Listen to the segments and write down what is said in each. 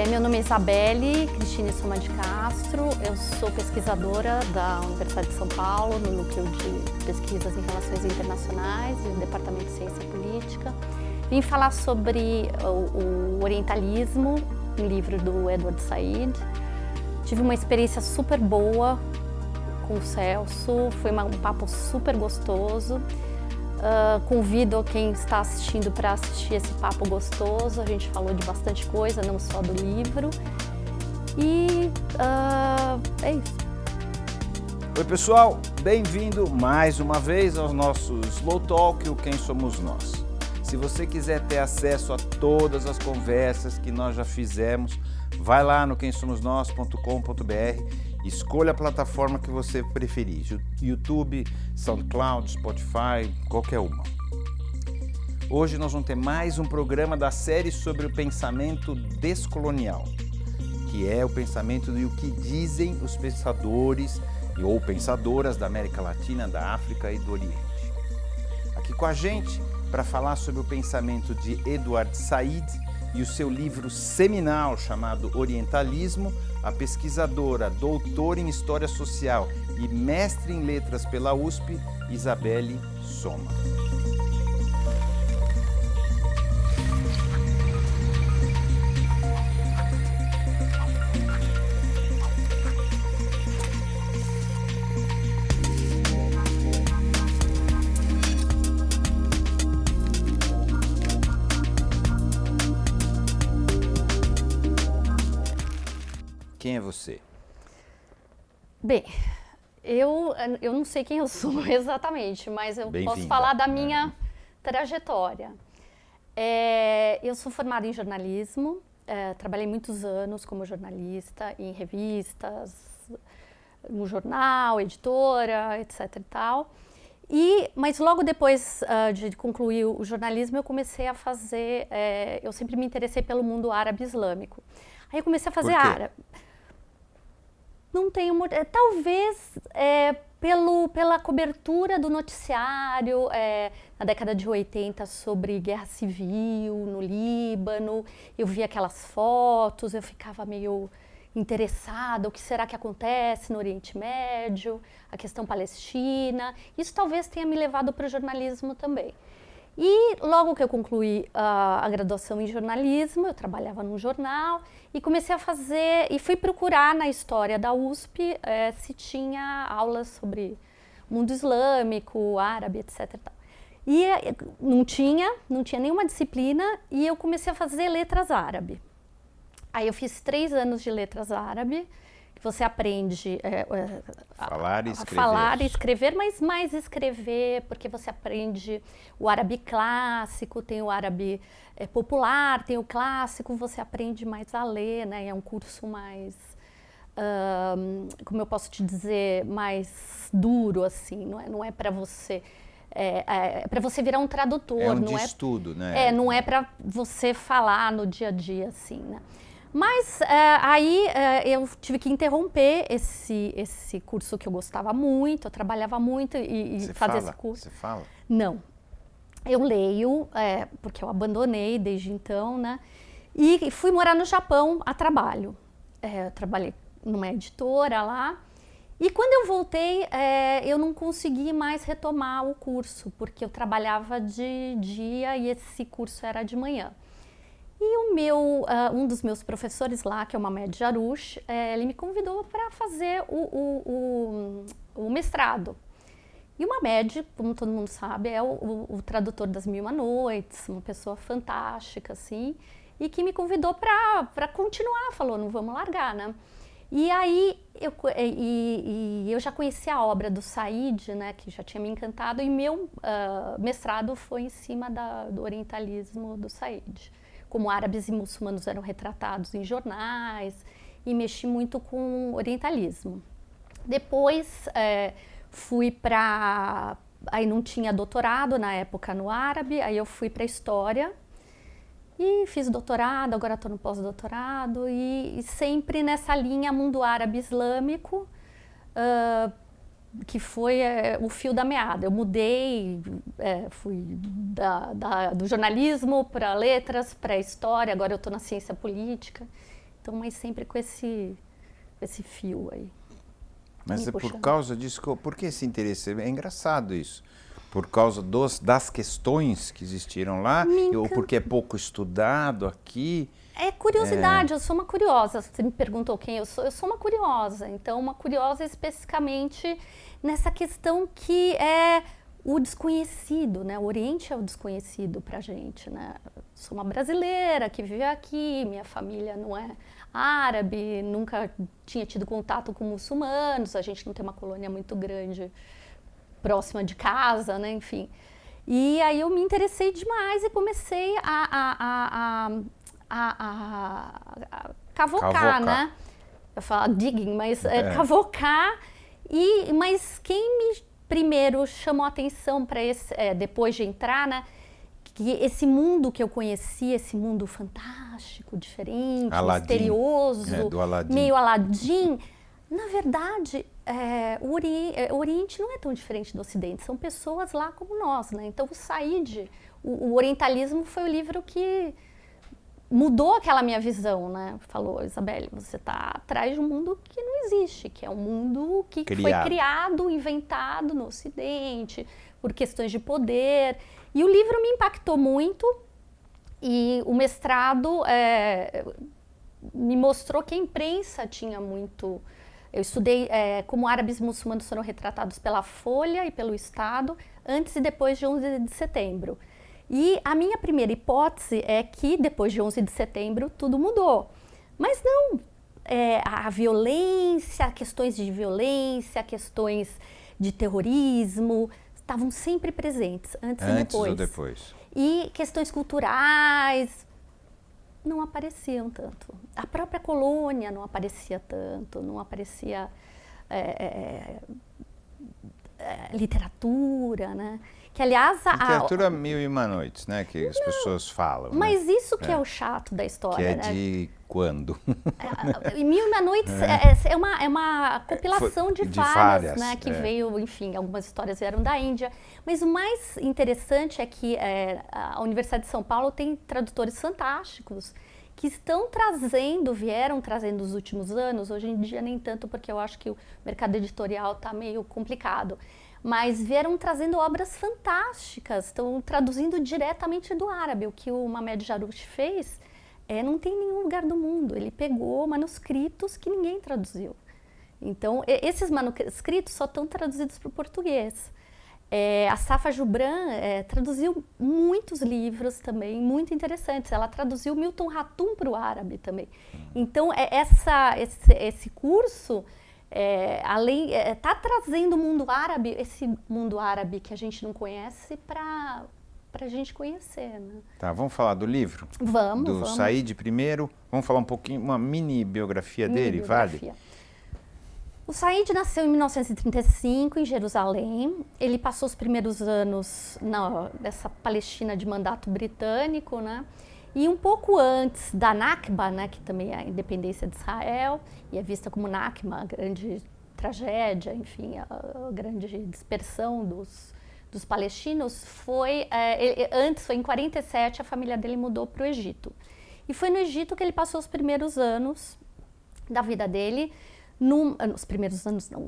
Meu nome é Isabelle Cristine Soma de Castro, eu sou pesquisadora da Universidade de São Paulo, no núcleo de pesquisas em relações internacionais e no Departamento de Ciência Política. Vim falar sobre o orientalismo, um livro do Edward Said. Tive uma experiência super boa com o Celso, foi um papo super gostoso. Convido quem está assistindo para assistir esse papo gostoso. A gente falou de bastante coisa, não só do livro. E é isso. Oi pessoal, bem-vindo mais uma vez ao nosso Slow Talk, o Quem Somos Nós. Se você quiser ter acesso a todas as conversas que nós já fizemos, vai lá no quemsomosnós.com.br. Escolha a plataforma que você preferir, YouTube, SoundCloud, Spotify, qualquer uma. Hoje nós vamos ter mais um programa da série sobre o pensamento descolonial, que é o pensamento do que dizem os pensadores ou pensadoras da América Latina, da África e do Oriente. Aqui com a gente, para falar sobre o pensamento de Edward Said e o seu livro seminal chamado Orientalismo, a pesquisadora, doutora em História Social e mestre em Letras pela USP, Isabelle Soma. Quem é você? Bem, eu não sei quem eu sou exatamente, mas eu posso falar da minha trajetória. Eu sou formada em jornalismo, trabalhei muitos anos como jornalista em revistas, no jornal, editora, etc. e tal. Mas logo depois de concluir o jornalismo, eu comecei a fazer. Eu sempre me interessei pelo mundo árabe islâmico. Aí eu comecei a fazer árabe. Não tenho, talvez pela cobertura do noticiário na década de 80 sobre guerra civil no Líbano, eu via aquelas fotos, eu ficava meio interessada, o que será que acontece no Oriente Médio, a questão palestina, isso talvez tenha me levado para o jornalismo também. E logo que eu concluí a graduação em jornalismo, eu trabalhava num jornal e comecei a fazer, e fui procurar na história da USP se tinha aulas sobre mundo islâmico, árabe, etc. E não tinha nenhuma disciplina e eu comecei a fazer letras árabe. Aí eu fiz 3 anos de letras árabe, que você aprende falar e escrever. Falar e escrever, mas mais escrever, porque você aprende o árabe clássico, tem o árabe popular, tem o clássico, você aprende mais a ler, né? É um curso mais, como eu posso te dizer, mais duro, assim, não é para você... para você virar um tradutor. É de estudo, né? Não é para você falar no dia a dia, assim, né? Mas aí eu tive que interromper esse curso que eu gostava muito, eu trabalhava muito e fazia esse curso. Você fala? Não. Eu leio, porque eu abandonei desde então, né? E fui morar no Japão a trabalho. Eu trabalhei numa editora lá. E quando eu voltei, eu não consegui mais retomar o curso, porque eu trabalhava de dia e esse curso era de manhã. E um dos meus professores lá, que é o Mamed Jarouche, ele me convidou para fazer o mestrado. E o Mamed, como todo mundo sabe, é o tradutor das Mil e Uma Noites, uma pessoa fantástica, assim, e que me convidou para continuar, falou, não vamos largar, né? E aí, eu já conhecia a obra do Said, né, que já tinha me encantado, e meu mestrado foi em cima do orientalismo do Said. Como árabes e muçulmanos eram retratados em jornais, e mexi muito com orientalismo. Depois fui para... Aí não tinha doutorado na época no árabe, aí eu fui para História e fiz doutorado, agora estou no pós-doutorado e sempre nessa linha mundo árabe islâmico. que foi o fio da meada. Eu mudei, fui do jornalismo para letras, para história, agora eu estou na ciência política, então, mas sempre com esse fio aí. Mas é por causa disso, por que esse interesse? É engraçado isso. Por causa das questões que existiram lá, ou porque é pouco estudado aqui? É curiosidade, eu sou uma curiosa. Você me perguntou quem eu sou uma curiosa. Então, uma curiosa especificamente nessa questão que é o desconhecido, né? O Oriente é o desconhecido pra gente, né? Sou uma brasileira que vive aqui, minha família não é árabe, nunca tinha tido contato com muçulmanos, a gente não tem uma colônia muito grande próxima de casa, né? Enfim. E aí eu me interessei demais e comecei a cavocar, né? Eu falo digging, mas cavocar. Mas quem me primeiro chamou a atenção para depois de entrar, né? Que esse mundo que eu conheci, esse mundo fantástico, diferente, Aladdin, misterioso, do Aladdin. Meio Aladdin, na verdade, o Oriente não é tão diferente do Ocidente, são pessoas lá como nós, né? Então o Orientalismo foi o livro que mudou aquela minha visão, né? Falou, Isabelle, você está atrás de um mundo que não existe, que é um mundo que foi criado, inventado no Ocidente, por questões de poder. E o livro me impactou muito e o mestrado me mostrou que a imprensa tinha muito... Eu estudei como árabes muçulmanos foram retratados pela Folha e pelo Estado antes e depois de 11 de setembro. E a minha primeira hipótese é que depois de 11 de setembro tudo mudou. Mas não, a violência, questões de violência, questões de terrorismo estavam sempre presentes, antes e depois. E questões culturais não apareciam tanto. A própria colônia não aparecia tanto, não aparecia literatura, né? Que, aliás, literatura Mil e Uma Noites, né? Que as pessoas falam. Mas né? Isso que é o chato da história. Que é de quando? Mil e Uma Noites é uma compilação de várias, né? Que veio, enfim, algumas histórias vieram da Índia. Mas o mais interessante é que a Universidade de São Paulo tem tradutores fantásticos que vieram trazendo nos últimos anos, hoje em dia nem tanto, porque eu acho que o mercado editorial está meio complicado, mas vieram trazendo obras fantásticas, estão traduzindo diretamente do árabe. O que o Mamed Jarouche fez não tem em nenhum lugar do mundo. Ele pegou manuscritos que ninguém traduziu. Então, esses manuscritos só estão traduzidos para o português. A Safa Jubran traduziu muitos livros também, muito interessantes. Ela traduziu Milton Ratum para o árabe também. Então, esse curso... está trazendo o mundo árabe, esse mundo árabe que a gente não conhece, para a gente conhecer, né? Tá, vamos falar do livro? Vamos. Do Said primeiro, vamos falar um pouquinho, uma mini biografia dele, vale? O Said nasceu em 1935, em Jerusalém. Ele passou os primeiros anos nessa Palestina de mandato britânico, né? E um pouco antes da Nakba, né, que também é a independência de Israel, e é vista como Nakba, a grande tragédia, enfim, a grande dispersão dos palestinos, antes, foi em 47, a família dele mudou para o Egito. E foi no Egito que ele passou os primeiros anos da vida dele, os primeiros anos não,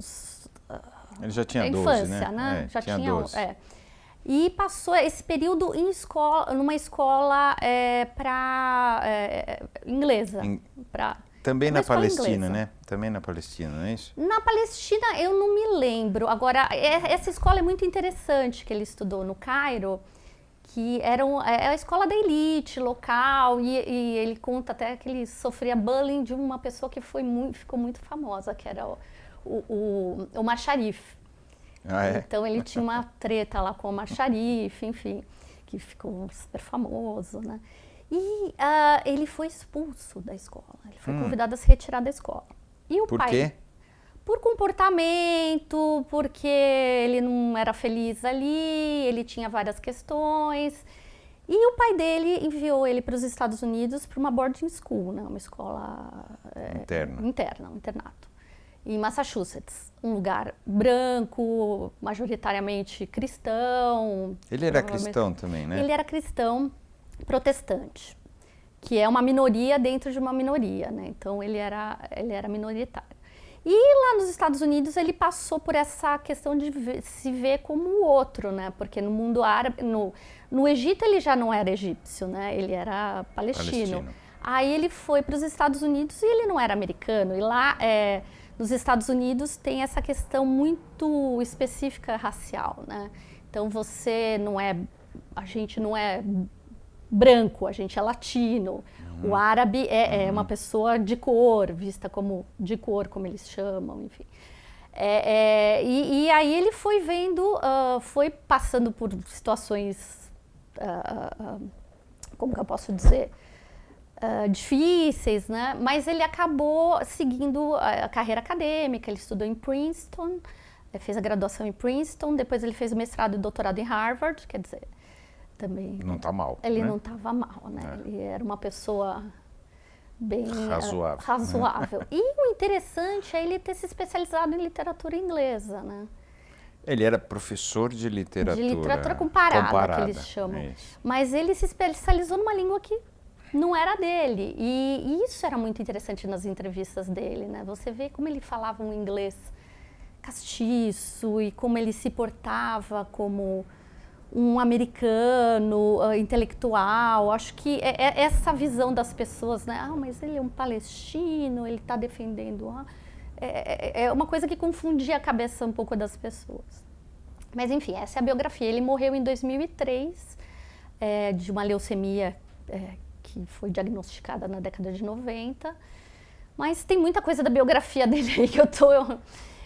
ele já tinha 12, infância, né? Já tinha 12. E passou esse período numa escola inglesa. Também na Palestina, né? Também na Palestina, não é isso? Na Palestina eu não me lembro. Agora, essa escola é muito interessante, que ele estudou no Cairo, que é a escola da elite local, e ele conta até que ele sofria bullying de uma pessoa que ficou muito famosa, que era o Omar Sharif. Então ele tinha uma treta lá com o Omar Sharif, enfim, que ficou super famoso, né? E ele foi expulso da escola, ele foi convidado a se retirar da escola. E o Por pai, quê? Por comportamento, porque ele não era feliz ali, ele tinha várias questões. E o pai dele enviou ele para os Estados Unidos para uma boarding school, né? Uma escola interna, um internato. em Massachusetts, um lugar branco, majoritariamente cristão. Ele era cristão também, né? Ele era cristão protestante, que é uma minoria dentro de uma minoria, né? Então ele era minoritário. E lá nos Estados Unidos ele passou por essa questão de se ver como o outro, né? Porque no mundo árabe, no Egito ele já não era egípcio, né? Ele era palestino. Aí ele foi para os Estados Unidos e ele não era americano. E lá nos Estados Unidos tem essa questão muito específica racial, né? Então a gente não é branco, a gente é latino. O árabe é uma pessoa de cor, vista como de cor, como eles chamam, enfim. E aí ele foi vendo, foi passando por situações, como que eu posso dizer, difíceis, né? Mas ele acabou seguindo a carreira acadêmica, ele estudou em Princeton, fez a graduação em Princeton, depois ele fez o mestrado e doutorado em Harvard, quer dizer, também... Não está mal, Ele né? não estava mal, né? Ele era uma pessoa bem razoável. Né? E o interessante é ele ter se especializado em literatura inglesa, né? Ele era professor de literatura. De literatura comparada, que eles chamam. Mas ele se especializou numa língua que não era dele. E isso era muito interessante nas entrevistas dele, né? Você vê como ele falava um inglês castiço e como ele se portava como um americano intelectual. Acho que essa visão das pessoas, né? Mas ele é um palestino, ele está defendendo... É uma coisa que confundia a cabeça um pouco das pessoas. Mas, enfim, essa é a biografia. Ele morreu em 2003 de uma leucemia que foi diagnosticada na década de 90. Mas tem muita coisa da biografia dele aí que eu tô...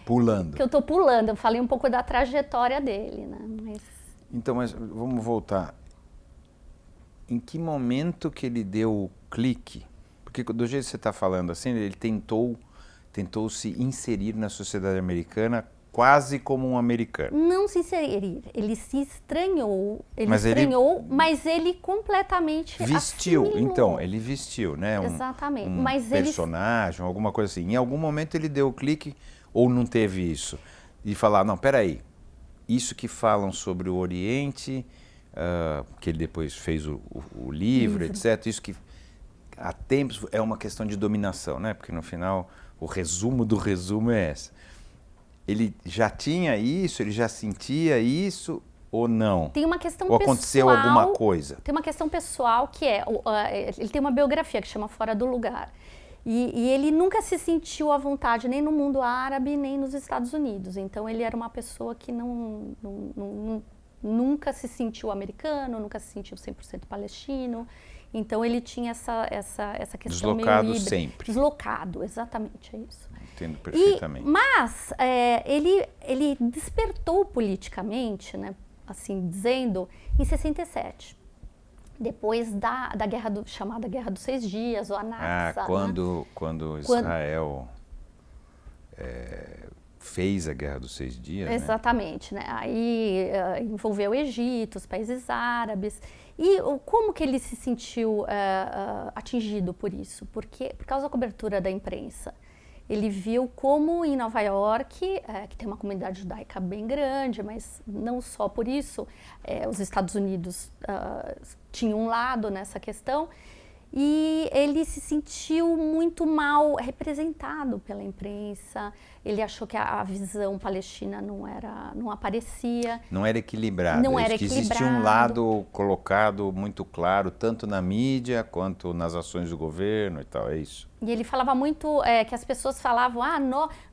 Pulando. Que eu tô pulando. Eu falei um pouco da trajetória dele, né? Então, mas vamos voltar. Em que momento que ele deu o clique? Porque do jeito que você está falando assim, ele tentou se inserir na sociedade americana quase como um americano. Não se inserir, ele se estranhou, mas ele completamente vestiu, assimilou. Então, ele vestiu, né? Exatamente. Um personagem, alguma coisa assim. Em algum momento ele deu o clique ou não teve isso? E falar, não, peraí, isso que falam sobre o Oriente, que ele depois fez o livro, etc., isso que há tempos é uma questão de dominação, né? Porque no final o resumo do resumo é essa. Ele já tinha isso, ele já sentia isso ou não? Tem uma questão ou pessoal. Ou aconteceu alguma coisa? Tem uma questão pessoal que ele tem uma biografia que chama Fora do Lugar. E ele nunca se sentiu à vontade nem no mundo árabe, nem nos Estados Unidos. Então ele era uma pessoa que nunca se sentiu americano, nunca se sentiu 100% palestino. Então ele tinha essa questão deslocado meio híbrida. Sempre. Deslocado, exatamente, é isso. Entendo perfeitamente. Mas ele despertou politicamente, né, assim dizendo, em 67. Depois da chamada Guerra dos 6 Dias, ou a Nakba. Quando Israel fez a Guerra dos 6 Dias, exatamente, né? Aí envolveu o Egito, os países árabes. E como que ele se sentiu atingido por isso? Por causa da cobertura da imprensa. Ele viu como em Nova York, que tem uma comunidade judaica bem grande, mas não só por isso, os Estados Unidos tinham um lado nessa questão, e ele se sentiu muito mal representado pela imprensa. Ele achou que a visão palestina não aparecia. Não era equilibrado. Não era equilibrado. Existia um lado colocado muito claro, tanto na mídia quanto nas ações do governo e tal, é isso. E ele falava muito que as pessoas falavam,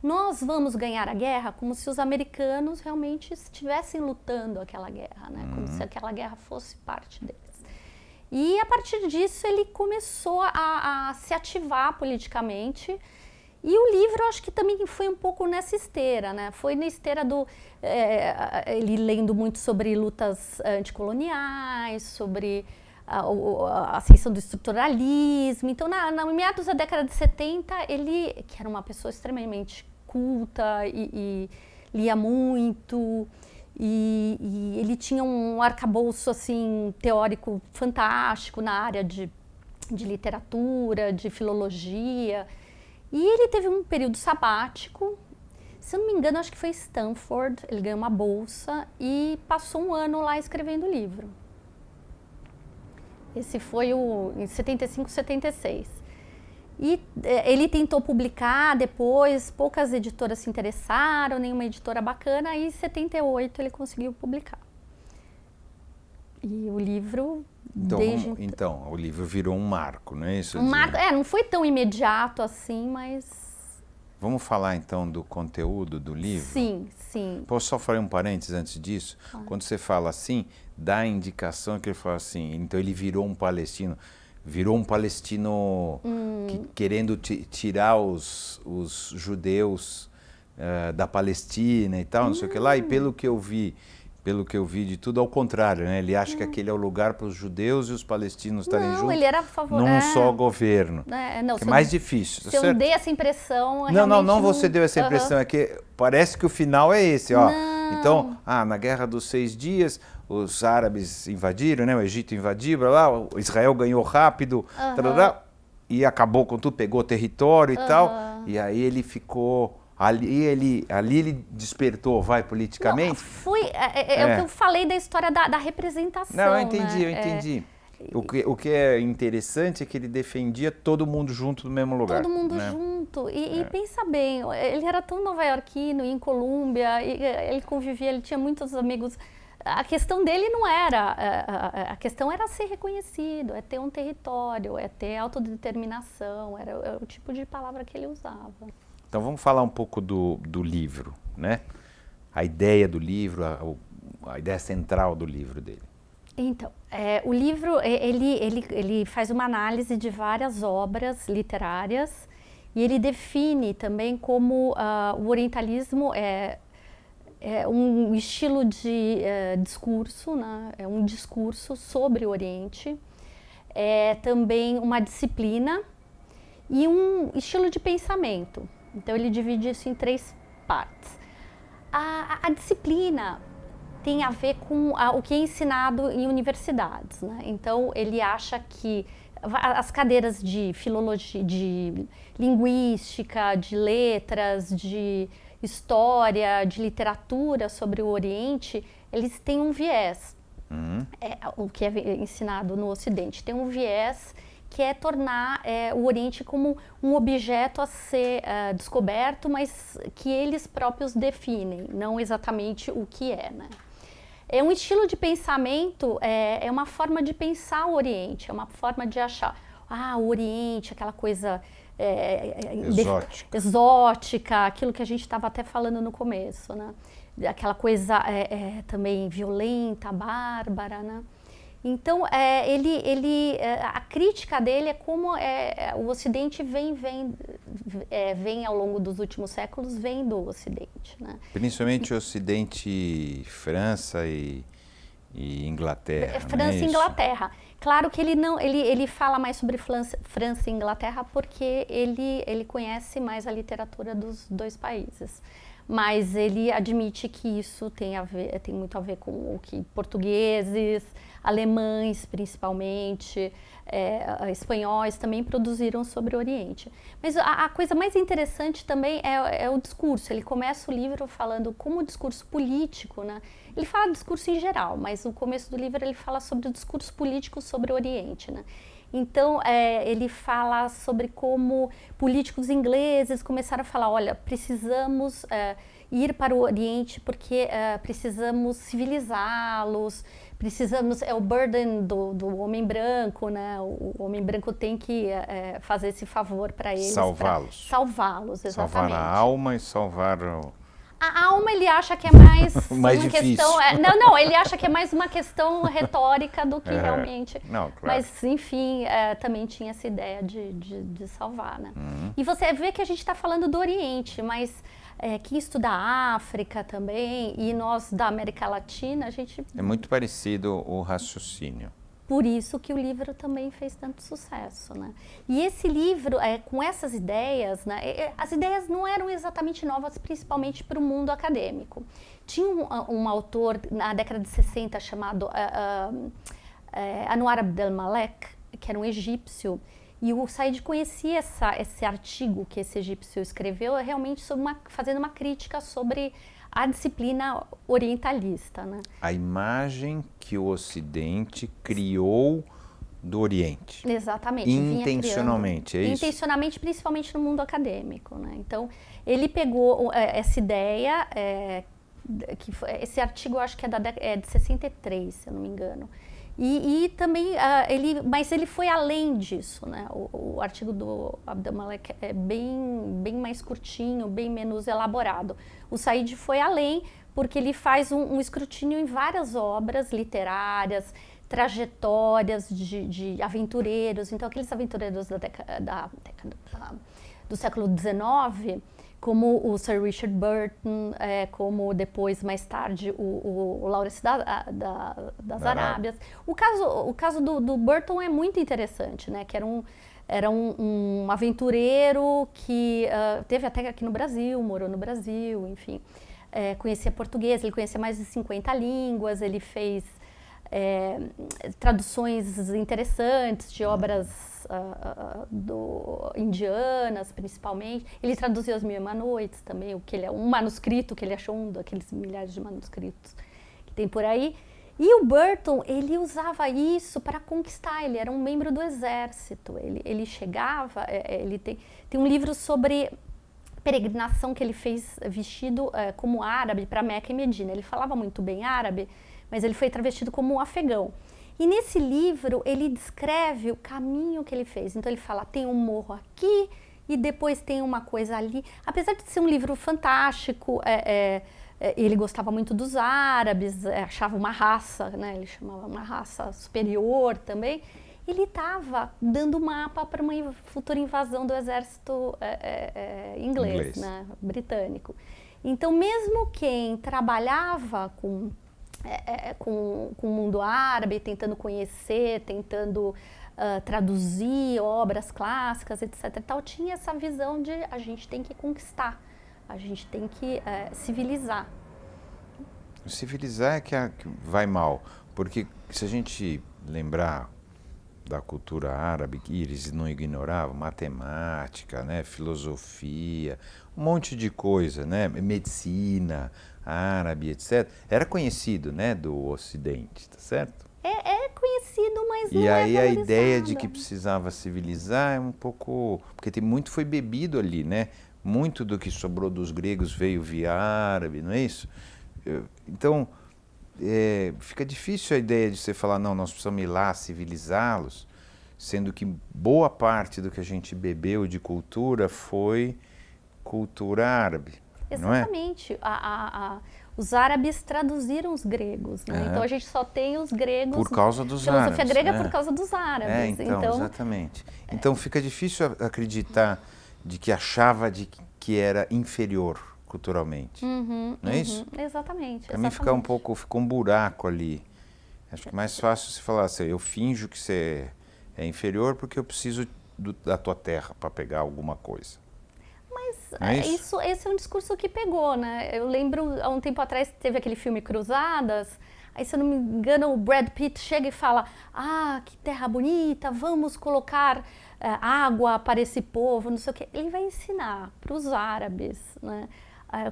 nós vamos ganhar a guerra, como se os americanos realmente estivessem lutando aquela guerra, né? Como se aquela guerra fosse parte deles. E a partir disso ele começou a se ativar politicamente. E o livro, acho que também foi um pouco nessa esteira, né? Foi na esteira ele lendo muito sobre lutas anticoloniais, sobre a ascensão do estruturalismo. Então, na meados da década de 70, ele, que era uma pessoa extremamente culta e lia muito, e ele tinha um arcabouço assim, teórico fantástico na área de literatura, de filologia. E ele teve um período sabático, se eu não me engano, acho que foi Stanford, ele ganhou uma bolsa e passou um ano lá escrevendo o livro. Esse foi em 75, 76. E ele tentou publicar depois, poucas editoras se interessaram, nenhuma editora bacana, e em 78 ele conseguiu publicar. E o livro, então, o livro virou um marco, não é isso? Um marco, não foi tão imediato assim, mas... Vamos falar então do conteúdo do livro? Sim, sim. Posso só fazer um parênteses antes disso? Quando você fala assim, dá a indicação que ele fala assim, então ele virou um palestino querendo tirar os judeus da Palestina e tal, não sei o que lá, e pelo que eu vi de tudo, ao contrário, né? Ele acha que aquele é o lugar para os judeus e os palestinos estarem juntos ele era a favor, num só governo. Que é mais difícil. Se eu dei essa impressão... Não você deu essa impressão, é que parece que o final é esse, ó. Então, na Guerra dos 6 Dias, os árabes invadiram, né? O Egito invadiu, Israel ganhou rápido, e acabou com tudo, pegou território e tal, e aí ele ficou... Ali ele despertou, politicamente? Foi o que eu falei da história da representação. Não, eu entendi. O que é interessante é que ele defendia todo mundo junto no mesmo lugar. Todo mundo junto. E pensa bem, ele era tão nova-iorquino, em Colômbia, ele convivia, ele tinha muitos amigos. A questão dele não era, a questão era ser reconhecido, é ter um território, é ter autodeterminação, era o tipo de palavra que ele usava. Então vamos falar um pouco do livro, né? A ideia do livro, a ideia central do livro dele. Então, o livro, ele faz uma análise de várias obras literárias e ele define também como o orientalismo é um estilo de discurso, né? É um discurso sobre o Oriente, é também uma disciplina e um estilo de pensamento. Então ele divide isso em 3 partes. A disciplina tem a ver com o que é ensinado em universidades, né? Então ele acha que as cadeiras de filologia, de linguística, de letras, de história, de literatura sobre o Oriente, eles têm um viés. O que é ensinado no Ocidente tem um viés que é tornar o Oriente como um objeto a ser descoberto, mas que eles próprios definem, não exatamente o que é, né? É um estilo de pensamento, é uma forma de pensar o Oriente, é uma forma de achar, o Oriente, aquela coisa exótica, aquilo que a gente estava até falando no começo, né? Aquela coisa também violenta, bárbara, né? Então, a crítica dele é como o Ocidente vem ao longo dos últimos séculos, vem do Ocidente, né? Principalmente o Ocidente, França e Inglaterra. França e Inglaterra. Claro que ele fala mais sobre França e Inglaterra porque ele conhece mais a literatura dos 2 países. Mas ele admite que isso tem muito a ver com o que portugueses, alemães principalmente, espanhóis também produziram sobre o Oriente. Mas a coisa mais interessante também é o discurso. Ele começa o livro falando como o discurso político, né? Ele fala do discurso em geral, mas no começo do livro ele fala sobre o discurso político sobre o Oriente, né? Então, ele fala sobre como políticos ingleses começaram a falar, olha, precisamos ir para o Oriente porque precisamos civilizá-los, é o burden do homem branco, né? O homem branco tem que fazer esse favor para eles. Salvá-los. Salvá-los, exatamente. Salvar a alma e salvar A alma ele acha que é mais mais uma difícil. Questão... Não, ele acha que é mais uma questão retórica do que realmente... Não, claro. Mas, enfim, também tinha essa ideia de salvar, né? E você vê que a gente está falando do Oriente, mas quem estuda a África também, e nós da América Latina, a gente... É muito parecido o raciocínio. Por isso que o livro também fez tanto sucesso, né? E esse livro, com essas ideias, né, as ideias não eram exatamente novas, principalmente para o mundo acadêmico. Tinha um autor na década de 60 chamado Anwar Abdelmalek, que era um egípcio, E o Said conhecia esse artigo que esse egípcio escreveu realmente fazendo uma crítica sobre a disciplina orientalista, né? A imagem que o Ocidente criou do Oriente. Exatamente. Intencionalmente, é isso? Intencionalmente, principalmente no mundo acadêmico, né? Então, ele pegou essa ideia, esse artigo eu acho que é de 63, se eu não me engano. E também, mas ele foi além disso, né? O artigo do Abdelmalek é bem mais curtinho, bem menos elaborado. O Said foi além, porque ele faz um escrutínio em várias obras literárias, trajetórias de aventureiros. Então, aqueles aventureiros do século XIX, como o Sir Richard Burton, como depois, mais tarde, o Lawrence das Arábias. O caso do Burton é muito interessante, né? Que era um aventureiro que teve até aqui no Brasil, morou no Brasil, enfim. Conhecia português, ele conhecia mais de 50 línguas, ele fez traduções interessantes de obras indianas, principalmente. Ele traduziu As Mil e Uma Noites também, um manuscrito que ele achou, um daqueles milhares de manuscritos que tem por aí. E o Burton, ele usava isso para conquistar, ele era um membro do exército, ele chegava, ele tem um livro sobre peregrinação que ele fez vestido como árabe para Meca e Medina. Ele falava muito bem árabe, mas ele foi travestido como um afegão. E nesse livro ele descreve o caminho que ele fez. Então ele fala, tem um morro aqui e depois tem uma coisa ali. Apesar de ser um livro fantástico, ele gostava muito dos árabes, achava uma raça, né? Ele chamava uma raça superior também. Ele estava dando mapa para uma futura invasão do exército inglês. Né? Britânico. Então mesmo quem trabalhava com o mundo árabe, tentando conhecer, tentando traduzir obras clássicas, etc. Tal, tinha essa visão de a gente tem que conquistar, a gente tem que civilizar. Civilizar é que vai mal, porque se a gente lembrar da cultura árabe, que eles não ignoravam matemática, né, filosofia, um monte de coisa, né, medicina árabe, etc. Era conhecido, né, do Ocidente, tá certo? É conhecido, mas não é valorizado. E aí a ideia de que precisava civilizar é um pouco... Porque muito foi bebido ali, né? Muito do que sobrou dos gregos veio via árabe, não é isso? Então, fica difícil a ideia de você falar, não, nós precisamos ir lá civilizá-los, sendo que boa parte do que a gente bebeu de cultura foi cultura árabe. Exatamente. Os árabes traduziram os gregos, né? Então a gente só tem os gregos... Por causa dos árabes. Filosofia grega por causa dos árabes. Então, exatamente. Então fica difícil acreditar de que achava que era inferior culturalmente. Não é isso? Exatamente. Para mim ficou um buraco ali. Acho que é mais fácil você falar assim, eu finjo que você é inferior porque eu preciso da tua terra para pegar alguma coisa. Mas esse é um discurso que pegou, né? Eu lembro, há um tempo atrás, teve aquele filme Cruzadas, aí, se eu não me engano, o Brad Pitt chega e fala, que terra bonita, vamos colocar água para esse povo, não sei o quê. Ele vai ensinar para os árabes, né,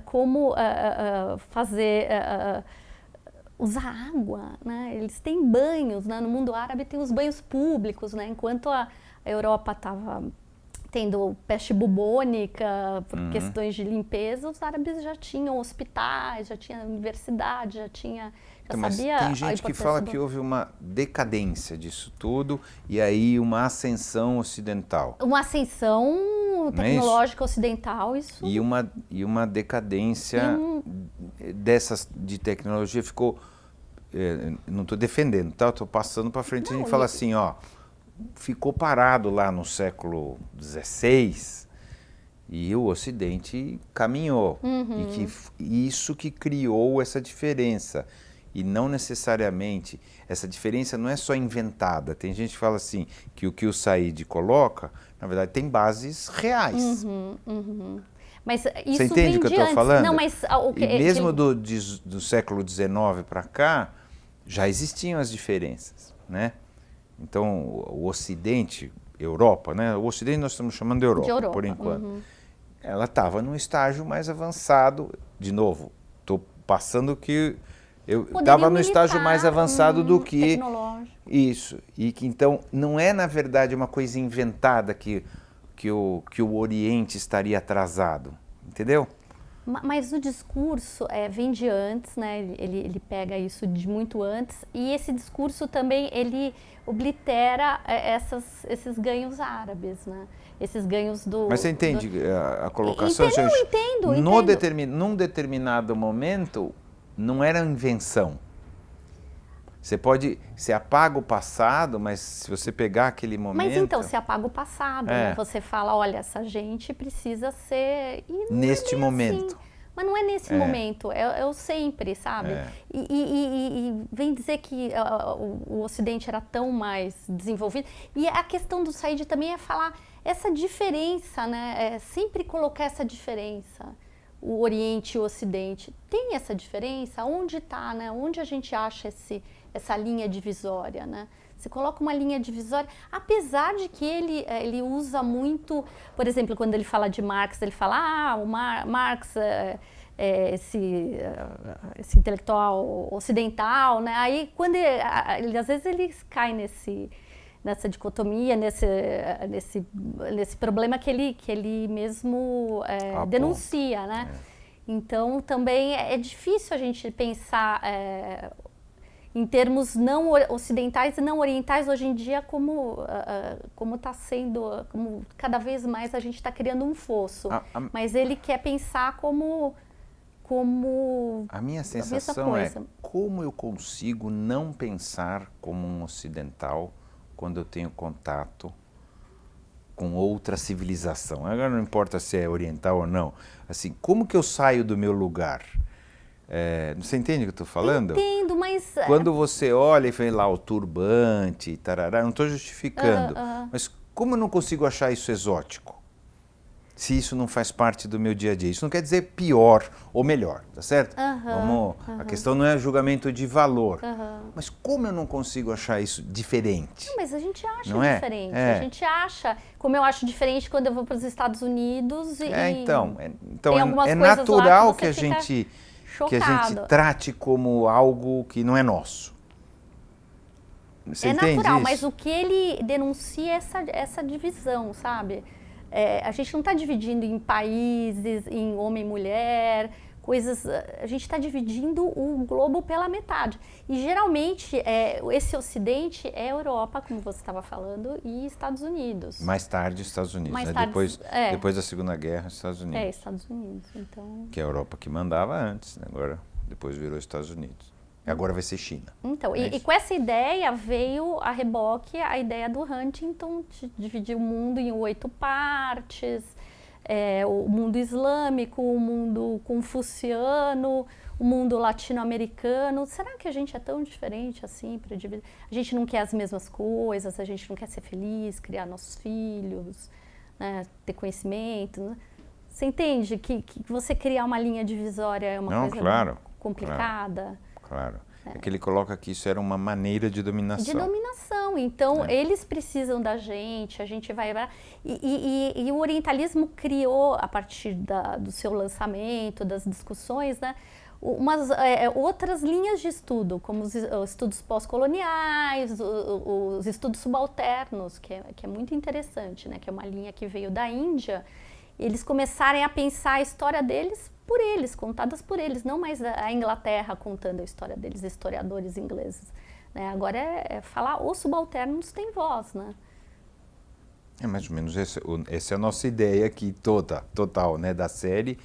como usar água, né? Eles têm banhos, né? No mundo árabe tem os banhos públicos, né? Enquanto a Europa estava tendo peste bubônica, por questões de limpeza, os árabes já tinham hospitais, já tinha universidade, Mas tem gente que fala que houve uma decadência disso tudo e aí uma ascensão ocidental. Uma ascensão tecnológica ocidental, isso... E uma decadência dessas de tecnologia ficou... não estou defendendo, tá? Estou passando para frente. A gente fala assim, ficou parado lá no século XVI e o Ocidente caminhou. E isso que criou essa diferença. E não necessariamente, essa diferença não é só inventada. Tem gente que fala assim, que o que o Said coloca, na verdade, tem bases reais. Mas isso você entende o que eu estou falando? Não, mas e mesmo do século XIX para cá, já existiam as diferenças, né? Então, o Ocidente, Europa, né? O Ocidente nós estamos chamando de Europa, por enquanto. Ela estava num estágio mais avançado, de novo, estou passando que eu estava no estágio mais avançado do que isso, e que então não é na verdade uma coisa inventada que o Oriente estaria atrasado, entendeu? Mas o discurso vem de antes, né? Ele pega isso de muito antes, e esse discurso também ele oblitera esses ganhos árabes, né? Esses ganhos do... Mas você entende a colocação? Entendo. Num determinado momento, não era invenção. Você apaga o passado, mas se você pegar aquele momento... Mas então, você apaga o passado, né? Você fala, olha, essa gente precisa ser... Neste momento. Assim. Mas não é nesse momento, é o sempre, sabe? E vem dizer que o Ocidente era tão mais desenvolvido. E a questão do Said também é falar essa diferença, né? Sempre colocar essa diferença. O Oriente e o Ocidente. Tem essa diferença? Onde está, né? Onde a gente acha essa linha divisória, né? Você coloca uma linha divisória, apesar de que ele usa muito, por exemplo, quando ele fala de Marx, ele fala, o Marx esse intelectual ocidental, né? Aí, quando às vezes ele cai nessa dicotomia, nesse problema que ele mesmo denuncia, né? Então, também é difícil a gente pensar em termos não ocidentais e não orientais hoje em dia, como está sendo, como cada vez mais a gente está criando um fosso. Mas ele quer pensar como a minha sensação é como eu consigo não pensar como um ocidental quando eu tenho contato com outra civilização. Agora não importa se é oriental ou não. Assim, como que eu saio do meu lugar? Você entende o que eu estou falando? Entendo, mas... Quando você olha e vê lá o turbante, tarará, não estou justificando, mas como eu não consigo achar isso exótico? Se isso não faz parte do meu dia a dia. Isso não quer dizer pior ou melhor, tá certo? A questão não é julgamento de valor. Mas como eu não consigo achar isso diferente? Não, mas a gente acha diferente. A gente acha, como eu acho diferente quando eu vou para os Estados Unidos então tem algumas é coisas natural lá que a gente trate como algo que não é nosso. Você entende natural, isso? mas o que ele denuncia é essa divisão, sabe? A gente não está dividindo em países, em homem e mulher, coisas... A gente está dividindo o globo pela metade. E, geralmente, esse Ocidente é Europa, como você estava falando, e Estados Unidos. Mais tarde, Estados Unidos. Mais né? tarde, depois da Segunda Guerra, Estados Unidos. Estados Unidos. Então... Que é a Europa que mandava antes, né? Agora, depois virou Estados Unidos. Agora vai ser China. Então, e com essa ideia veio a reboque a ideia do Huntington de dividir o mundo em 8 partes, o mundo islâmico, o mundo confuciano, o mundo latino-americano. Será que a gente é tão diferente assim para dividir? A gente não quer as mesmas coisas, a gente não quer ser feliz, criar nossos filhos, né, ter conhecimento. Né? Você entende que você criar uma linha divisória é uma coisa complicada? Claro. É que ele coloca que isso era uma maneira de dominação. De dominação. Então, eles precisam da gente, a gente vai... E o orientalismo criou, a partir do seu lançamento, das discussões, né, outras linhas de estudo, como os estudos pós-coloniais, os estudos subalternos, que é muito interessante, né, que é uma linha que veio da Índia. Eles começarem a pensar a história deles por eles, contadas por eles, não mais a Inglaterra contando a história deles, historiadores ingleses. Né? Agora falar os subalternos têm voz, né? É mais ou menos essa é a nossa ideia aqui total, né, da série,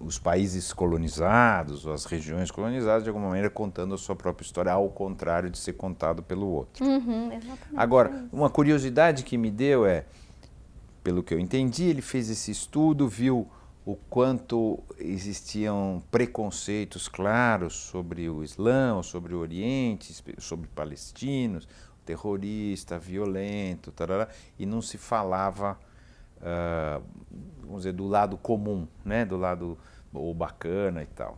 os países colonizados, ou as regiões colonizadas, de alguma maneira contando a sua própria história, ao contrário de ser contado pelo outro. Exatamente. Agora, uma curiosidade que me deu pelo que eu entendi, ele fez esse estudo, viu o quanto existiam preconceitos claros sobre o Islã, sobre o Oriente, sobre palestinos, terrorista, violento, tarará, e não se falava, vamos dizer, do lado comum, né, do lado ou bacana e tal.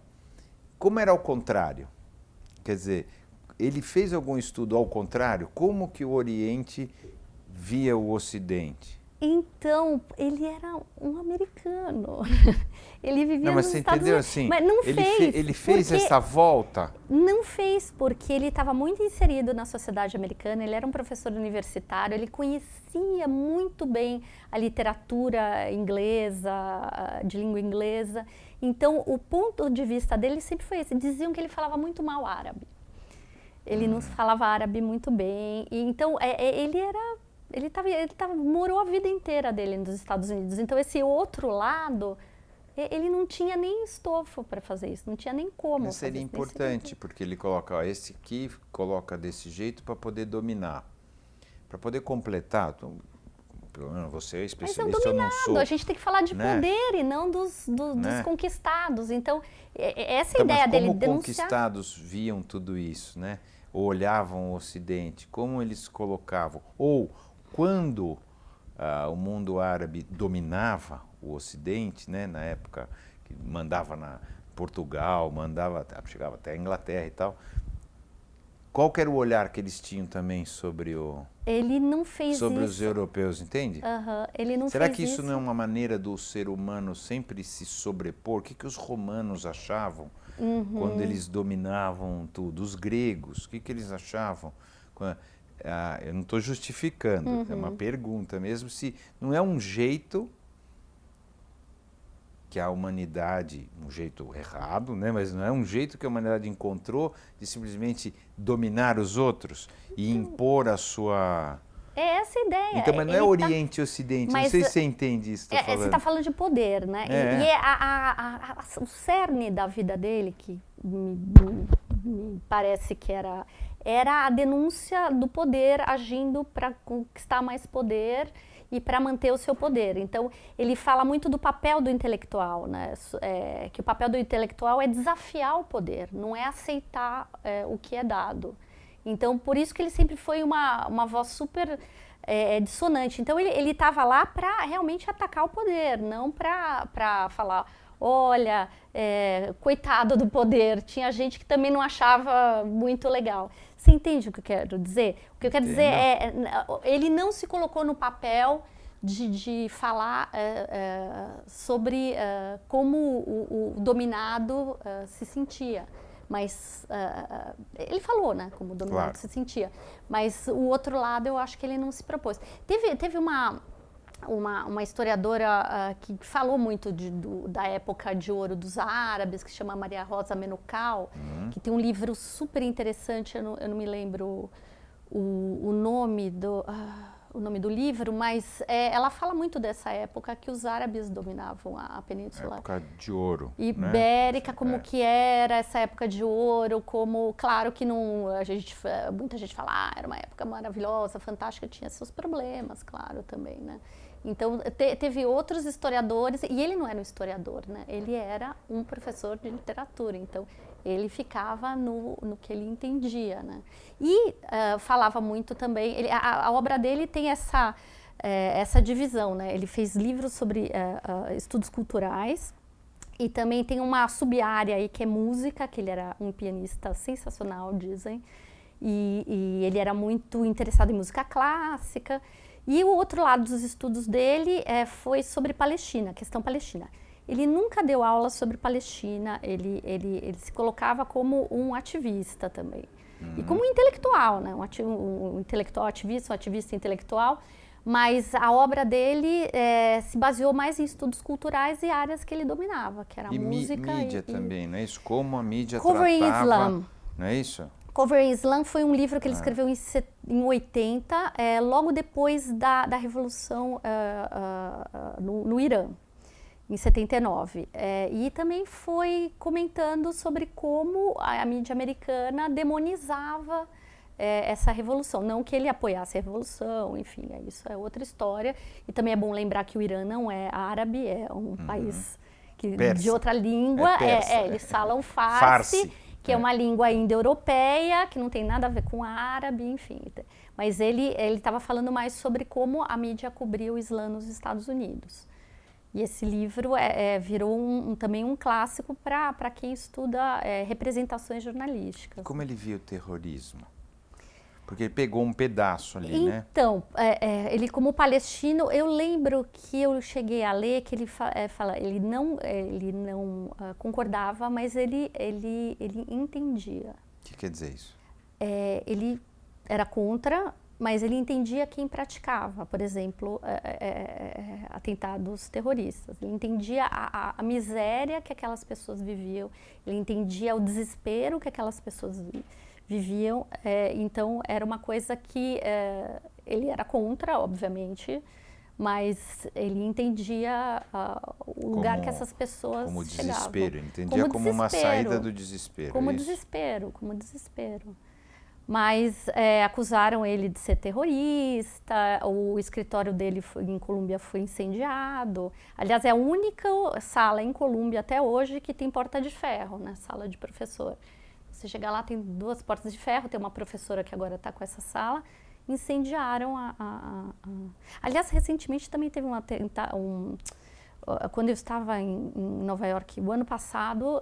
Como era ao contrário? Quer dizer, ele fez algum estudo ao contrário? Como que o Oriente via o Ocidente? Então, ele era um americano. Ele vivia não, mas nos você Estados entendeu Unidos. assim? Mas não Ele fez essa volta? Não fez, porque ele estava muito inserido na sociedade americana, ele era um professor universitário, ele conhecia muito bem a literatura inglesa, de língua inglesa. Então, o ponto de vista dele sempre foi esse. Diziam que ele falava muito mal árabe. Ele não falava árabe muito bem. E, então, ele morou a vida inteira dele nos Estados Unidos. Então, esse outro lado, ele não tinha nem estofo para fazer isso, não tinha nem como. Mas seria importante, porque ele coloca, ó, esse aqui coloca desse jeito para poder dominar. Para poder completar, pelo menos você é especialista, mas é um dominado, eu não sou. A gente tem que falar de poder e não dos conquistados. Então, essa então, ideia dele denunciar... Como conquistados viam tudo isso, né? Ou olhavam o Ocidente, como eles colocavam? Ou quando o mundo árabe dominava o Ocidente, né? Na época que mandava na Portugal, chegava até a Inglaterra e tal, qual que era o olhar que eles tinham também sobre Ele não fez sobre isso. Os europeus, entende? Ele não Será fez que isso isso não é uma maneira do ser humano sempre se sobrepor? O que os romanos achavam quando eles dominavam tudo? Os gregos, o que eles achavam? Eu não estou justificando, é uma pergunta mesmo, se não é um jeito que a humanidade, um jeito errado, né? Mas não é um jeito que a humanidade encontrou de simplesmente dominar os outros e impor a sua... É essa a ideia. Então, mas não é Oriente e Ocidente, não sei se você entende isso que eu tô falando. Você está falando de poder, né? E o cerne da vida dele, que me parece que era a denúncia do poder agindo para conquistar mais poder e para manter o seu poder. Então, ele fala muito do papel do intelectual, né? Que o papel do intelectual é desafiar o poder, não é aceitar o que é dado. Então, por isso que ele sempre foi uma voz super dissonante. Então, ele estava lá para realmente atacar o poder, não para falar, olha, coitado do poder. Tinha gente que também não achava muito legal. Você entende o que eu quero dizer? O que eu quero dizer ele não se colocou no papel de falar sobre como o dominado se sentia. Mas ele falou, né, como o dominado se sentia. Mas o outro lado eu acho que ele não se propôs. Teve uma historiadora que falou muito da época de ouro dos árabes, que se chama Maria Rosa Menukal, que tem um livro super interessante, eu não me lembro o nome do livro, mas ela fala muito dessa época que os árabes dominavam a península. Época de ouro. Ibérica, né? Como que era essa época de ouro, como, claro que não, muita gente fala, era uma época maravilhosa, fantástica, tinha seus problemas, claro, também, né? Então, teve outros historiadores, e ele não era um historiador, né? Ele era um professor de literatura, então ele ficava no que ele entendia, né? E falava muito também, a obra dele tem essa divisão, né? Ele fez livros sobre estudos culturais e também tem uma sub-área aí que é música, que ele era um pianista sensacional, dizem, e ele era muito interessado em música clássica. E o outro lado dos estudos dele foi sobre Palestina, questão palestina. Ele nunca deu aula sobre Palestina, ele se colocava como um ativista também. E como um intelectual, né? Um intelectual ativista, um ativista intelectual, mas a obra dele se baseou mais em estudos culturais e áreas que ele dominava, que era a música e mídia também, não é isso? Como a mídia Covering tratava... Islam. Não é isso? Covering Islam foi um livro que ele escreveu em 80, logo depois da Revolução no Irã, em 79. E também foi comentando sobre como a mídia americana demonizava essa revolução. Não que ele apoiasse a revolução, enfim, isso é outra história. E também é bom lembrar que o Irã não é árabe, é um país de outra língua. Eles falam Farsi. Que é uma língua indo-europeia, que não tem nada a ver com árabe, enfim. Mas ele estava falando mais sobre como a mídia cobria o Islã nos Estados Unidos. E esse livro virou também um clássico para quem estuda representações jornalísticas. Como ele via o terrorismo? Porque ele pegou um pedaço ali, né? Então, ele como palestino, eu lembro que eu cheguei a ler que ele fala, ele não concordava, mas ele entendia. O que quer dizer isso? Ele era contra, mas ele entendia quem praticava, por exemplo, atentados terroristas. Ele entendia a miséria que aquelas pessoas viviam, ele entendia o desespero que aquelas pessoas viviam, então era uma coisa que ele era contra, obviamente, mas ele entendia o lugar que essas pessoas como chegavam. Desespero, entendia como uma saída do desespero. Como desespero. Mas acusaram ele de ser terrorista, o escritório dele em Colômbia foi incendiado. Aliás, é a única sala em Colômbia até hoje que tem porta de ferro, né? Sala de professor. Você chega lá, tem 2 portas de ferro, tem uma professora que agora está com essa sala. Incendiaram Aliás, recentemente também teve um atentado. Quando eu estava em Nova York, o ano passado,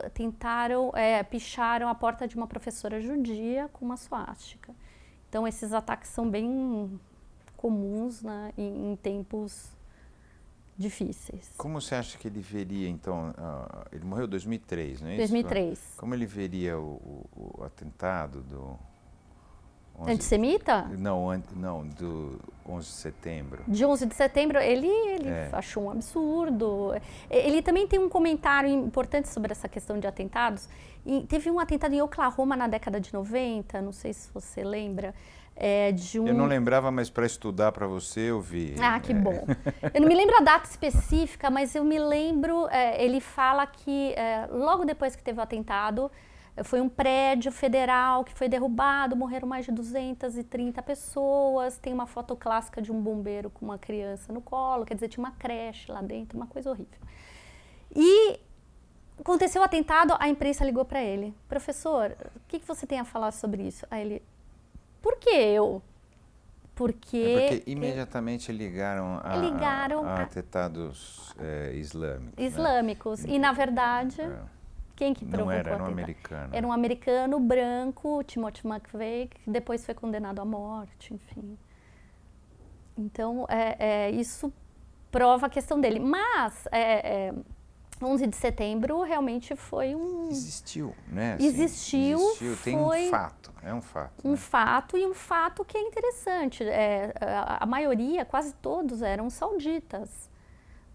picharam a porta de uma professora judia com uma suástica. Então, esses ataques são bem comuns, né, em tempos difíceis. Como você acha que ele veria, então, ele morreu em 2003, não é isso? 2003. Como ele veria o atentado do... Antissemita? Não, do 11 de setembro. De 11 de setembro, ele achou um absurdo. Ele também tem um comentário importante sobre essa questão de atentados. Teve um atentado em Oklahoma na década de 90, não sei se você lembra. Eu não lembrava, mas para estudar para você eu vi. Ah, que bom. Eu não me lembro a data específica, mas eu me lembro, ele fala que logo depois que teve o atentado, foi um prédio federal que foi derrubado, morreram mais de 230 pessoas, tem uma foto clássica de um bombeiro com uma criança no colo, quer dizer, tinha uma creche lá dentro, uma coisa horrível. E aconteceu o atentado, a imprensa ligou para ele. Professor, o que você tem a falar sobre isso? Aí ele, por que eu? Porque imediatamente ligaram a atentados islâmicos. Né? E, na verdade... Quem que provocou? Não era um americano. Era um americano branco, Timothy McVeigh, que depois foi condenado à morte, enfim. Então, isso prova a questão dele. Mas, 11 de setembro realmente foi um... Existiu, né? Assim, existiu. Tem um fato, é um fato. Um fato, e um fato que é interessante. A maioria, quase todos, eram sauditas.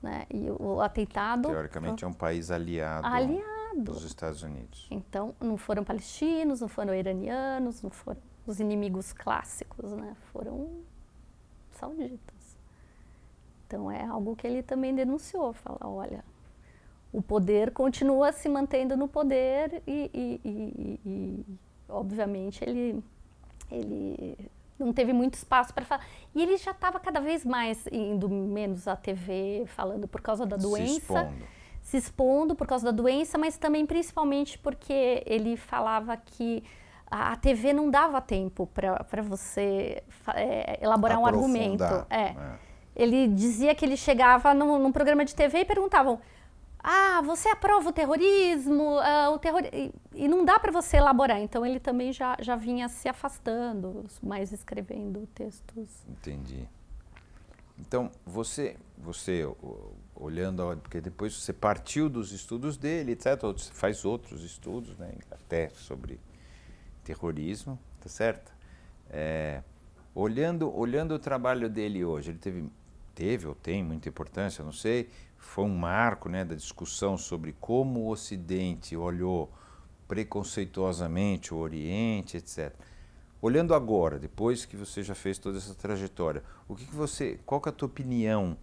Né? E o atentado... Teoricamente é um país aliado dos Estados Unidos. Então, não foram palestinos, não foram iranianos, não foram os inimigos clássicos, né? Foram sauditas. Então, é algo que ele também denunciou, fala, olha, o poder continua se mantendo no poder e obviamente, ele não teve muito espaço para falar. E ele já estava cada vez mais indo menos à TV, falando por causa da doença. Se expondo por causa da doença, mas também principalmente porque ele falava que a TV não dava tempo para você elaborar um argumento. Ele dizia que ele chegava num programa de TV e perguntavam, você aprova o terrorismo? E não dá para você elaborar. Então ele também já vinha se afastando, mais escrevendo textos. Entendi. Então, você olhando, porque depois você partiu dos estudos dele, etc., você faz outros estudos, né, até sobre terrorismo, tá certo? Olhando o trabalho dele hoje, ele teve ou tem muita importância, não sei, foi um marco, né, da discussão sobre como o Ocidente olhou preconceituosamente o Oriente, etc. Olhando agora, depois que você já fez toda essa trajetória, qual que é a tua opinião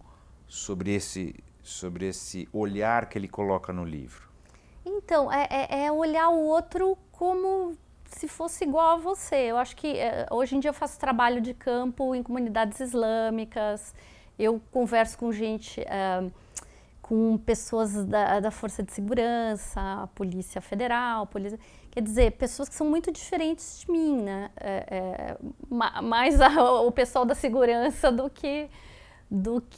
sobre esse olhar que ele coloca no livro? Então, é olhar o outro como se fosse igual a você. Eu acho que hoje em dia eu faço trabalho de campo em comunidades islâmicas, eu converso com gente, com pessoas da Força de Segurança, a Polícia Federal, quer dizer, pessoas que são muito diferentes de mim, né? Mais o pessoal da segurança do que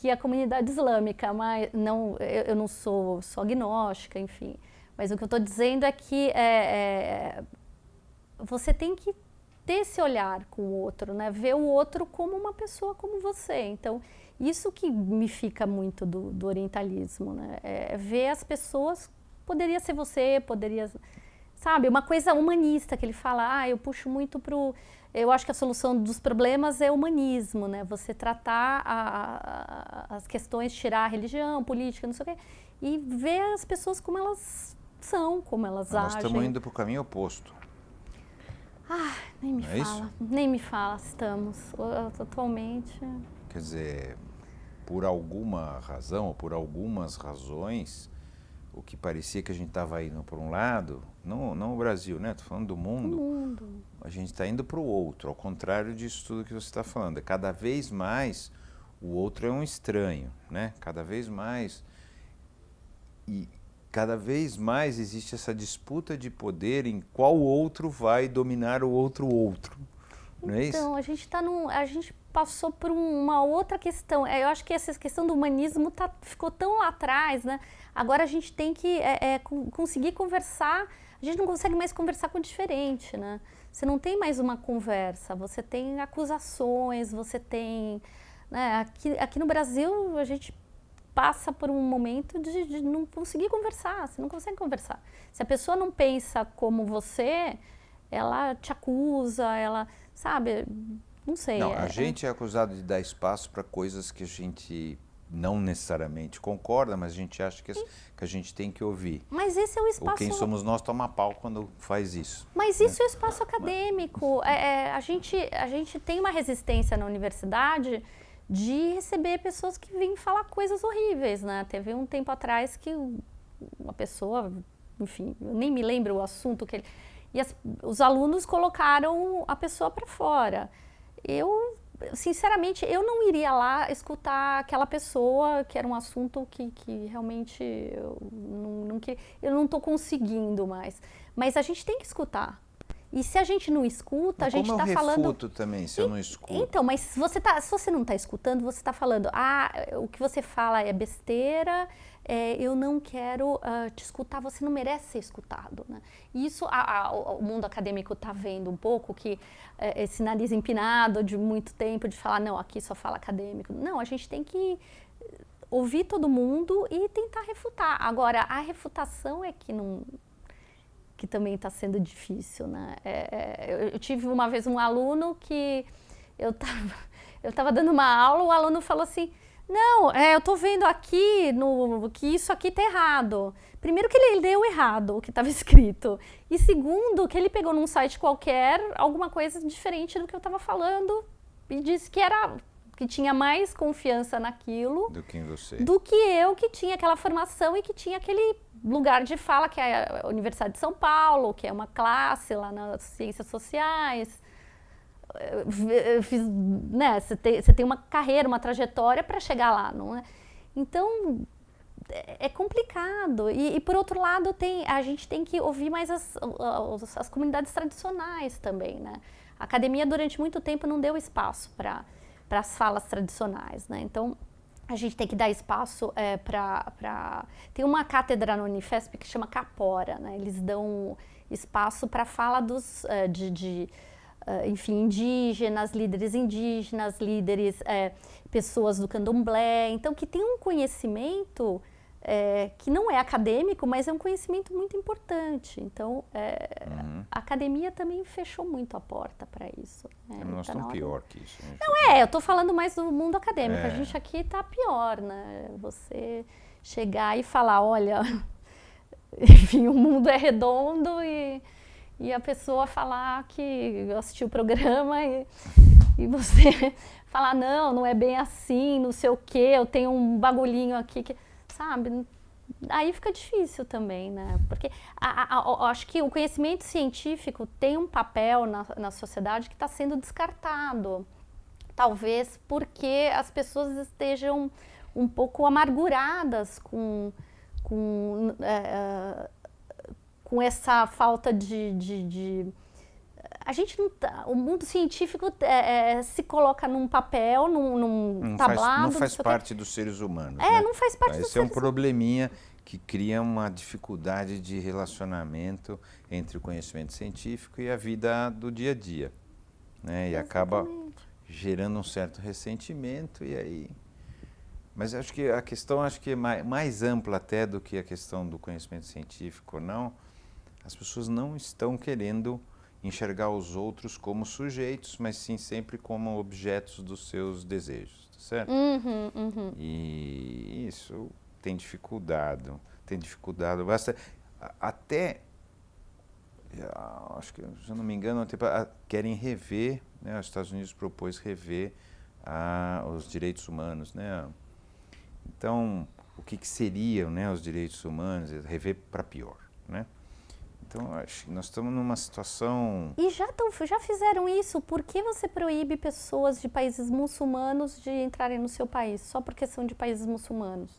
a comunidade islâmica, mas eu não sou agnóstica, enfim. Mas o que eu estou dizendo é que você tem que ter esse olhar com o outro, né? Ver o outro como uma pessoa como você. Então, isso que me fica muito do orientalismo, né? Ver as pessoas, poderia ser você, poderia... Sabe, uma coisa humanista que ele fala, eu puxo muito pro... Eu acho que a solução dos problemas é humanismo, né? Você tratar as questões, tirar a religião, política, não sei o quê, e ver as pessoas como elas são, como elas agem. Nós estamos indo para o caminho oposto. Nem me fala. Isso? Nem me fala, estamos. Atualmente... Quer dizer, por alguma razão, ou por algumas razões, o que parecia que a gente estava indo para um lado, não o Brasil, né? Estou falando do mundo. A gente está indo para o outro, ao contrário disso tudo que você está falando. Cada vez mais o outro é um estranho, né? Cada vez mais. E cada vez mais existe essa disputa de poder em qual outro vai dominar o outro. Não é isso? Então, a gente passou por uma outra questão. Eu acho que essa questão do humanismo ficou tão lá atrás, né? Agora a gente tem que conseguir conversar. A gente não consegue mais conversar com o diferente, né? Você não tem mais uma conversa, você tem acusações, você tem... Né? Aqui no Brasil, a gente passa por um momento de não conseguir conversar, você não consegue conversar. Se a pessoa não pensa como você, ela te acusa, ela... Sabe? Não sei. Não, a gente é acusado de dar espaço para coisas que a gente não necessariamente concorda, mas a gente acha que a gente tem que ouvir. Mas esse é o espaço... Ou quem somos nós toma pau quando faz isso. Mas isso é o espaço acadêmico. A gente tem uma resistência na universidade de receber pessoas que vêm falar coisas horríveis, né? Teve um tempo atrás que uma pessoa, enfim, eu nem me lembro o assunto que ele... E os alunos colocaram a pessoa para fora. Sinceramente, eu não iria lá escutar aquela pessoa, que era um assunto que realmente eu não estou conseguindo mais. Mas a gente tem que escutar. E se a gente não escuta, a gente está falando... Como eu refuto também, se eu não escuto? Então, mas se você não está escutando, você está falando, o que você fala é besteira, eu não quero te escutar, você não merece ser escutado, né? E isso o mundo acadêmico está vendo um pouco, que esse nariz empinado de muito tempo, de falar, não, aqui só fala acadêmico. Não, a gente tem que ouvir todo mundo e tentar refutar. Agora, a refutação é que também está sendo difícil, né? Eu tive uma vez um aluno que eu estava dando uma aula, o aluno falou assim, não, eu estou vendo aqui que isso aqui está errado. Primeiro que ele leu errado o que estava escrito. E segundo, que ele pegou num site qualquer alguma coisa diferente do que eu estava falando e disse que tinha mais confiança naquilo do que eu, que tinha aquela formação e que tinha aquele lugar de fala, que é a Universidade de São Paulo, que é uma classe lá nas ciências sociais. Né, você tem uma carreira, uma trajetória para chegar lá, não é? Então, é complicado. E por outro lado, a gente tem que ouvir mais as comunidades tradicionais também, né? A academia, durante muito tempo, não deu espaço para as falas tradicionais, né? Então, a gente tem que dar espaço para... Tem uma cátedra no Unifesp que chama Capora, né? Eles dão espaço para a fala enfim, indígenas, líderes, pessoas do candomblé. Então, que tem um conhecimento que não é acadêmico, mas é um conhecimento muito importante. Então, a academia também fechou muito a porta para isso. Nós estamos pior que isso. Não eu estou falando mais do mundo acadêmico. A gente aqui está pior, né? Você chegar e falar, olha, enfim, o mundo é redondo e a pessoa falar que assistiu o programa e você falar, não é bem assim, não sei o quê, eu tenho um bagulhinho aqui que... Sabe? Aí fica difícil também, né? Porque acho que o conhecimento científico tem um papel na sociedade que está sendo descartado. Talvez porque as pessoas estejam um pouco amarguradas com essa falta de... A gente não tá, o mundo científico se coloca num papel, num tablado... Não faz parte dos seres humanos, né? Não faz parte dos seres humanos. Esse é um probleminha que cria uma dificuldade de relacionamento entre o conhecimento científico e a vida do dia a dia. né? E acaba gerando um certo ressentimento e aí... Mas acho que a questão é mais ampla até do que a questão do conhecimento científico ou não. As pessoas não estão querendo enxergar os outros como sujeitos, mas sim sempre como objetos dos seus desejos, certo? E isso tem dificuldade bastante. Até, acho que, se eu não me engano, querem rever, né, os Estados Unidos propôs rever os direitos humanos, né? Então, o que seriam, né, os direitos humanos? Rever para pior, né? Então, acho que nós estamos numa situação... E já fizeram isso? Por que você proíbe pessoas de países muçulmanos de entrarem no seu país? Só porque são de países muçulmanos?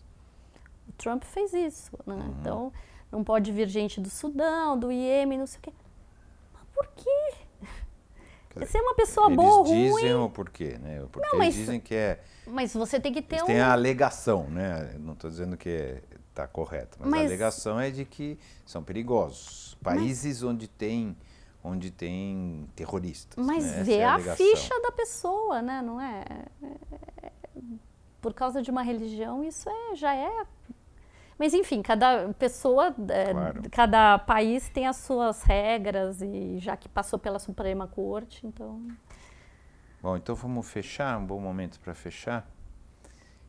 O Trump fez isso, né? Então, não pode vir gente do Sudão, do Iêmen, não sei o quê. Mas por quê? Você é uma pessoa boa ou ruim... Eles dizem o porquê, né? Porque eles dizem que é... Mas você tem que ter tem a alegação, né? Não estou dizendo que está correto, mas a alegação é de que são perigosos. Países onde tem terroristas. Mas né? vê a ficha da pessoa, né? Não é? Por causa de uma religião, isso já é... Mas enfim, cada pessoa, cada país tem as suas regras e já que passou pela Suprema Corte, então... Bom, então vamos fechar, um bom momento para fechar.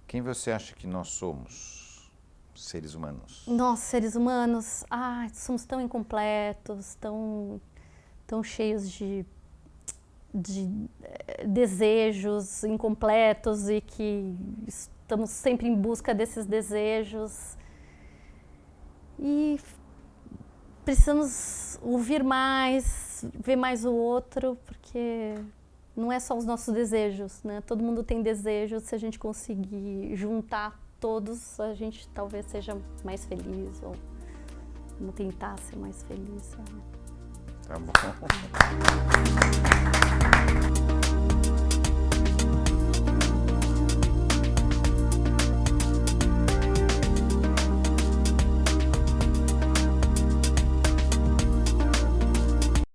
Quem você acha que nós somos, seres humanos? Nós, seres humanos, somos tão incompletos, tão cheios de desejos incompletos e que estamos sempre em busca desses desejos. E precisamos ouvir mais, ver mais o outro, porque não é só os nossos desejos, né? Todo mundo tem desejos, se a gente conseguir juntar todos, a gente talvez seja mais feliz, ou vamos tentar ser mais feliz. Tá bom.